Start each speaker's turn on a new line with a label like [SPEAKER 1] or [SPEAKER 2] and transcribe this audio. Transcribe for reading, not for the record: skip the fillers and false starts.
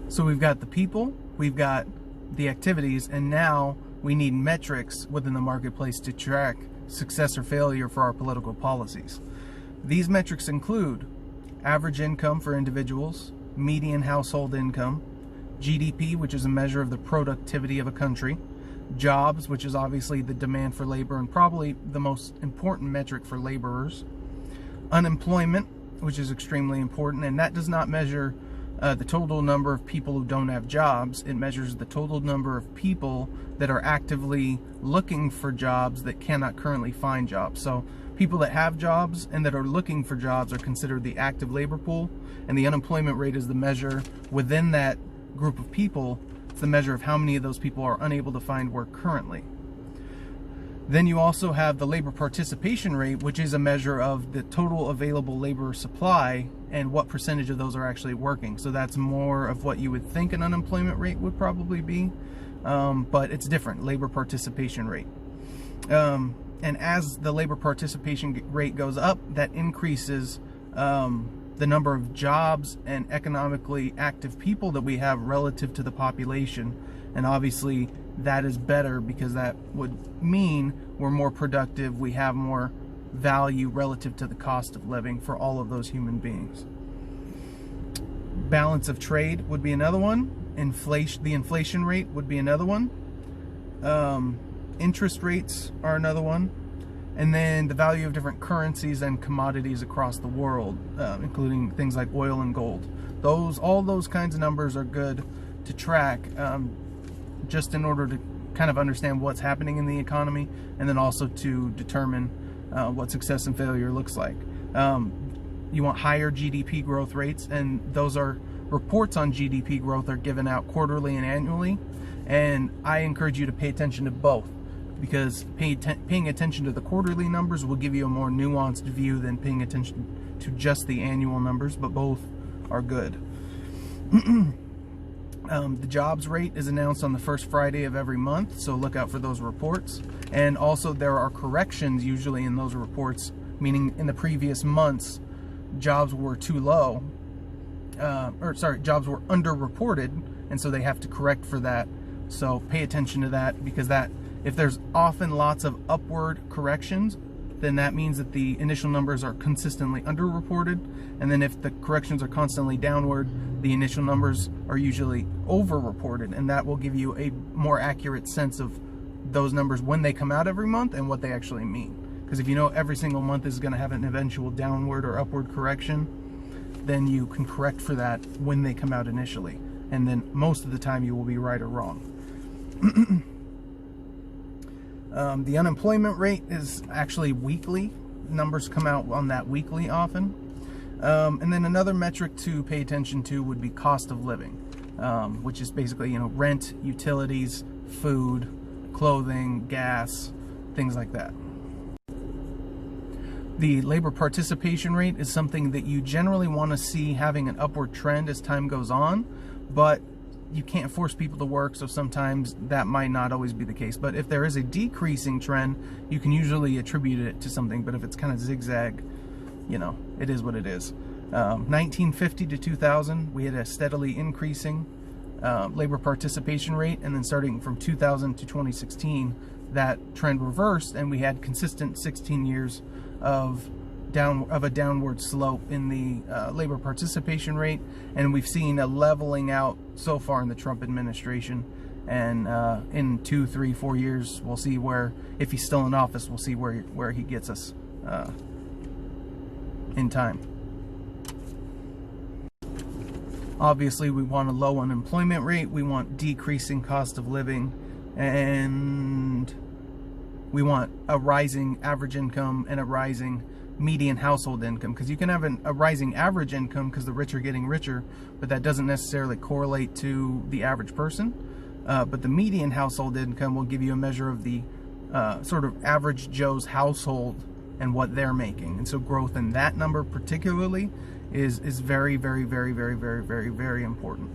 [SPEAKER 1] So we've got the people, we've got the activities, and now we need metrics within the marketplace to track success or failure for our political policies. These metrics include average income for individuals, median household income, GDP, which is a measure of the productivity of a country, jobs, which is obviously the demand for labor and probably the most important metric for laborers, unemployment, which is extremely important, and that does not measure the total number of people who don't have jobs. It measures the total number of people that are actively looking for jobs that cannot currently find jobs. So people that have jobs and that are looking for jobs are considered the active labor pool, and the unemployment rate is the measure within that group of people. It's the measure of how many of those people are unable to find work currently. Then you also have the labor participation rate, which is a measure of the total available labor supply and what percentage of those are actually working. So that's more of what you would think an unemployment rate would probably be, but it's different, labor participation rate. And as the labor participation rate goes up, that increases the number of jobs and economically active people that we have relative to the population. And obviously that is better because that would mean we're more productive, we have more value relative to the cost of living for all of those human beings. Balance of trade would be another one. The inflation rate would be another one. Interest rates are another one. And then the value of different currencies and commodities across the world, including things like oil and gold. All those kinds of numbers are good to track, just in order to kind of understand what's happening in the economy, and then also to determine what success and failure looks like. You want higher GDP growth rates, and those are reports on GDP growth are given out quarterly and annually, and I encourage you to pay attention to both, because paying attention to the quarterly numbers will give you a more nuanced view than paying attention to just the annual numbers, but both are good. The jobs rate is announced on the first Friday of every month, so look out for those reports. And also there are corrections usually in those reports, meaning in the previous months jobs were too low, jobs were underreported, and so they have to correct for that. So pay attention to that, because if there's often lots of upward corrections, then that means that the initial numbers are consistently underreported, and then if the corrections are constantly downward, the initial numbers are usually overreported, and that will give you a more accurate sense of those numbers when they come out every month and what they actually mean. Because if you know every single month is going to have an eventual downward or upward correction, then you can correct for that when they come out initially, and then most of the time you will be right or wrong. The unemployment rate is actually weekly. Numbers come out on that weekly often. And then another metric to pay attention to would be cost of living, which is basically, rent, utilities, food, clothing, gas, things like that. The labor participation rate is something that you generally want to see having an upward trend as time goes on, but you can't force people to work, so sometimes that might not always be the case. But if there is a decreasing trend, you can usually attribute it to something. But if it's kind of zigzag, it is what it is. 1950 to 2000, we had a steadily increasing labor participation rate, and then starting from 2000 to 2016, that trend reversed, and we had consistent 16 years of a downward slope in the labor participation rate, and we've seen a leveling out so far in the Trump administration. And in 2, 3, 4 years, we'll see where, if he's still in office, we'll see where he gets us in time. Obviously, we want a low unemployment rate, we want decreasing cost of living, and we want a rising average income and a rising median household income, because you can have a rising average income because the rich are getting richer, but that doesn't necessarily correlate to the average person. But the median household income will give you a measure of the sort of average Joe's household and what they're making. And so growth in that number particularly is very, very, very, very, very, very, very important.